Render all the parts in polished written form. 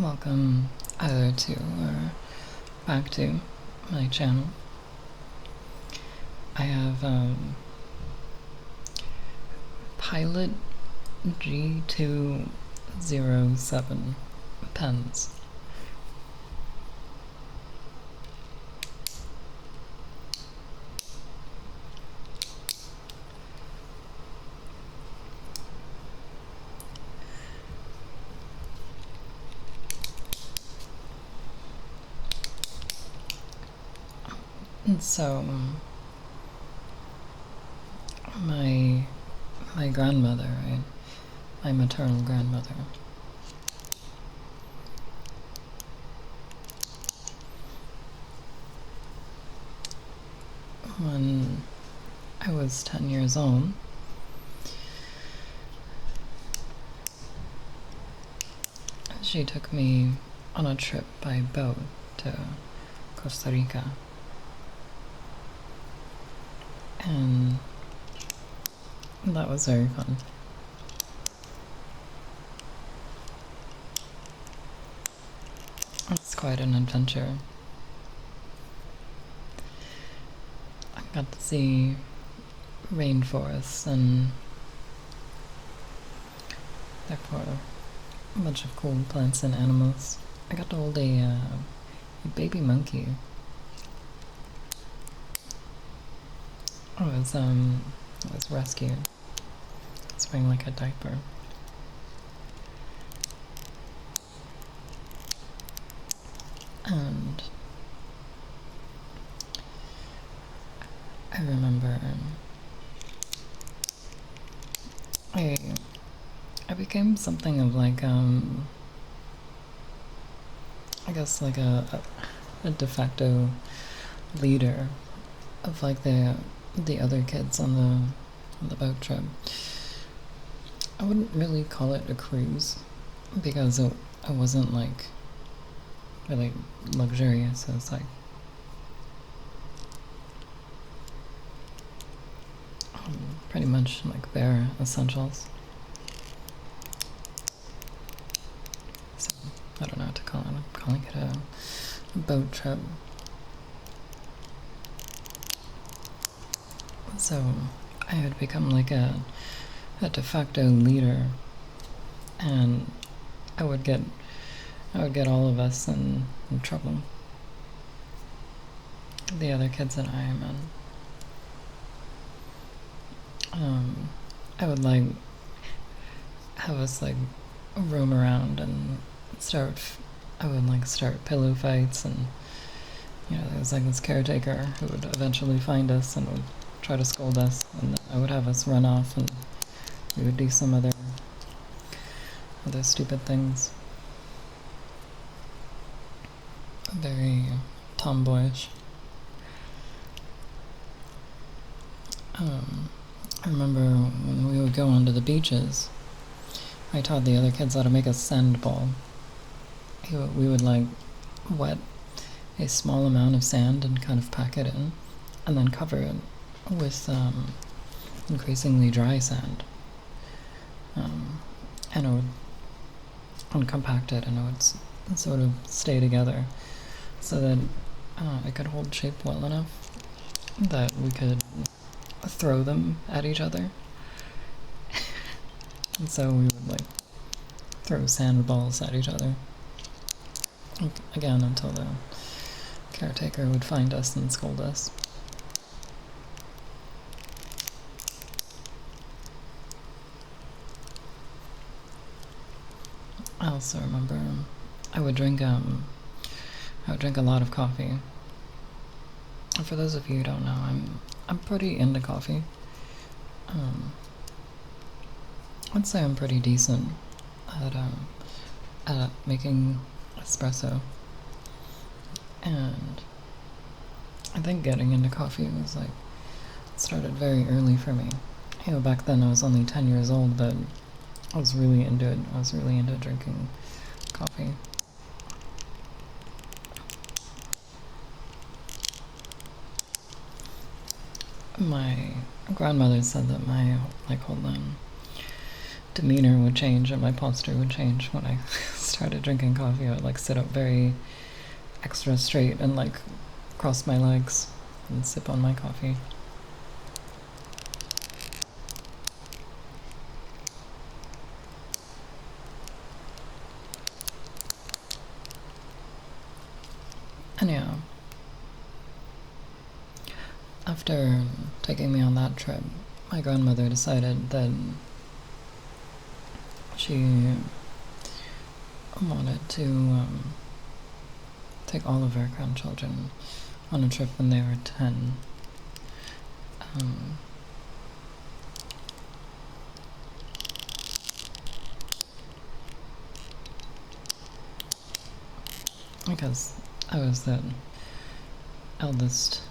Welcome either to or back to my channel. I have Pilot G207 pens. And so my grandmother, right? My maternal grandmother, when I was 10 years old, she took me on a trip by boat to Costa Rica. And that was very fun. It's quite an adventure. I got to see rainforests and therefore a bunch of cool plants and animals. I got to hold a baby monkey. It was rescued. It's wearing like a diaper. And I remember I became something of like I guess like a de facto leader of like the other kids on the boat trip. I wouldn't really call it a cruise because it wasn't like really luxurious. It was like pretty much like bare essentials. So I don't know what to call it. I'm calling it a boat trip. So I had become like a de facto leader, and I would get all of us in trouble. The other kids and I I would like have us like roam around and I would like start pillow fights, and there was like this caretaker who would eventually find us and would try to scold us, and I would have us run off and we would do some other stupid things. Very tomboyish. I remember when we would go onto the beaches, I taught the other kids how to make a sand ball. We would like wet a small amount of sand and kind of pack it in, and then cover it with increasingly dry sand, and it would uncompact it, and it would sort of stay together so that it could hold shape well enough that we could throw them at each other. And so we would like throw sand balls at each other again until the caretaker would find us and scold us. I also remember I would drink a lot of coffee. And for those of you who don't know, I'm pretty into coffee. I'd say I'm pretty decent at making espresso, and I think getting into coffee was like started very early for me. Back then I was only 10 years old, but I was really into it. I was really into drinking coffee. My grandmother said that my demeanor would change and my posture would change when I started drinking coffee. I would like sit up very extra straight and like cross my legs and sip on my coffee. And yeah, after taking me on that trip, my grandmother decided that she wanted to take all of her grandchildren on a trip when they were 10. Because I was the eldest,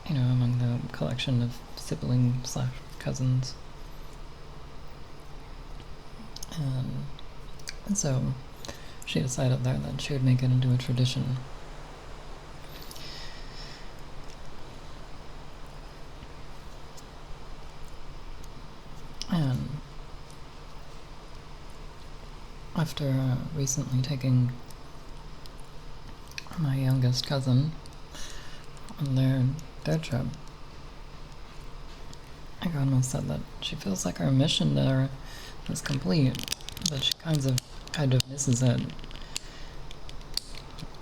among the collection of siblings/cousins. And so she decided there that she would make it into a tradition. And after recently taking my youngest cousin on their trip, my grandma said that she feels like her mission there is complete, but she kind of misses it.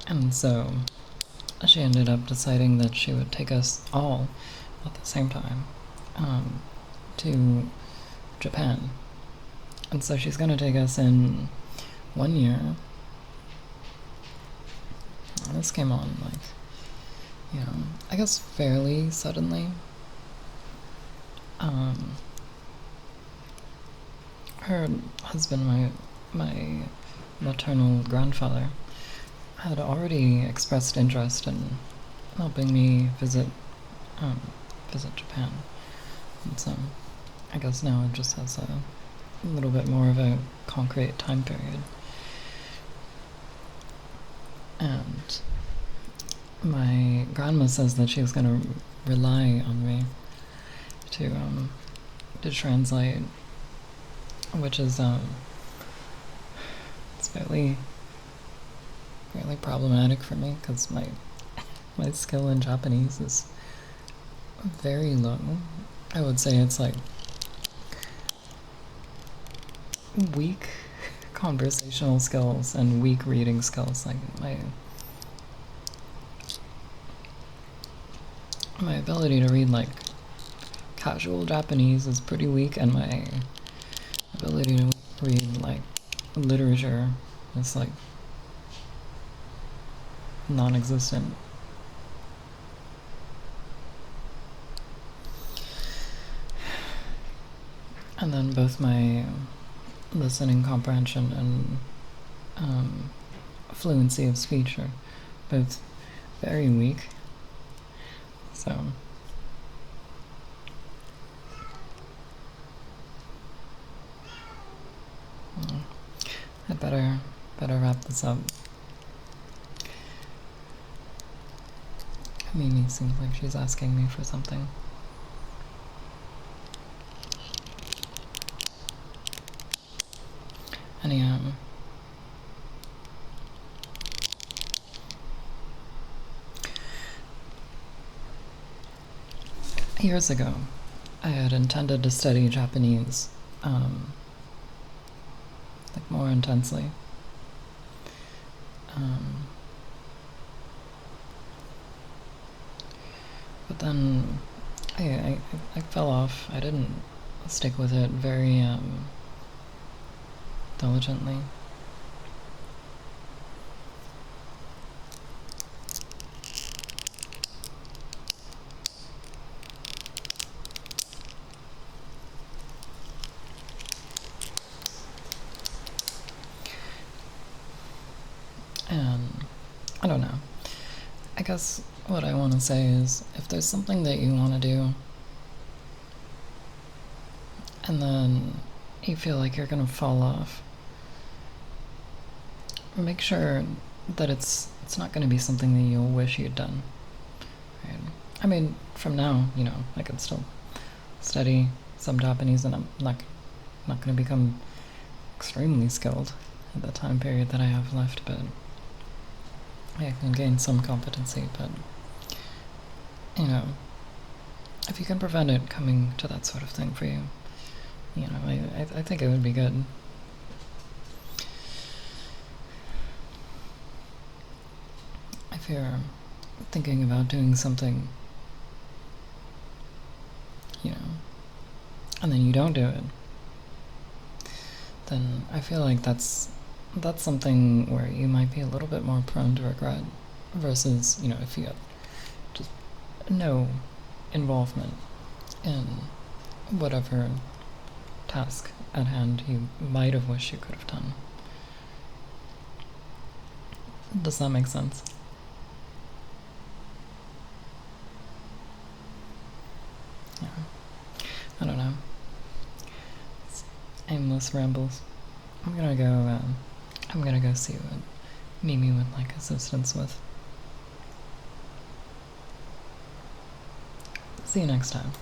And so she ended up deciding that she would take us all at the same time to Japan. And so she's going to take us in 1 year. This came on, I guess fairly suddenly. Her husband, my maternal grandfather, had already expressed interest in helping me visit Japan. And so I guess now it just has a little bit more of a concrete time period. And my grandma says that she was going to rely on me to translate, which is it's fairly problematic for me because my skill in Japanese is very low. I would say it's like weak conversational skills and weak reading skills. Like my ability to read like casual Japanese is pretty weak, and my ability to read like literature is like non-existent. And then both my listening comprehension and fluency of speech are both very weak. So I'd better wrap this up. Mimi seems like she's asking me for something. Anyhow, years ago, I had intended to study Japanese, like more intensely. But then I fell off. I didn't stick with it very diligently. And I don't know. I guess what I want to say is, if there's something that you want to do and then you feel like you're going to fall off, make sure that it's not going to be something that you'll wish you'd done. Right? I mean, from now, I can still study some Japanese, and I'm not not going to become extremely skilled at the time period that I have left, but I can gain some competency. But, you know, if you can prevent it coming to that sort of thing for you, you know, I think it would be good. If you're thinking about doing something, you know, and then you don't do it, then I feel like that's something where you might be a little bit more prone to regret versus, you know, if you had just no involvement in whatever task at hand you might have wished you could have done. Does that make sense? Yeah. I don't know. It's aimless rambles. I'm gonna go see what Mimi would like assistance with. See you next time.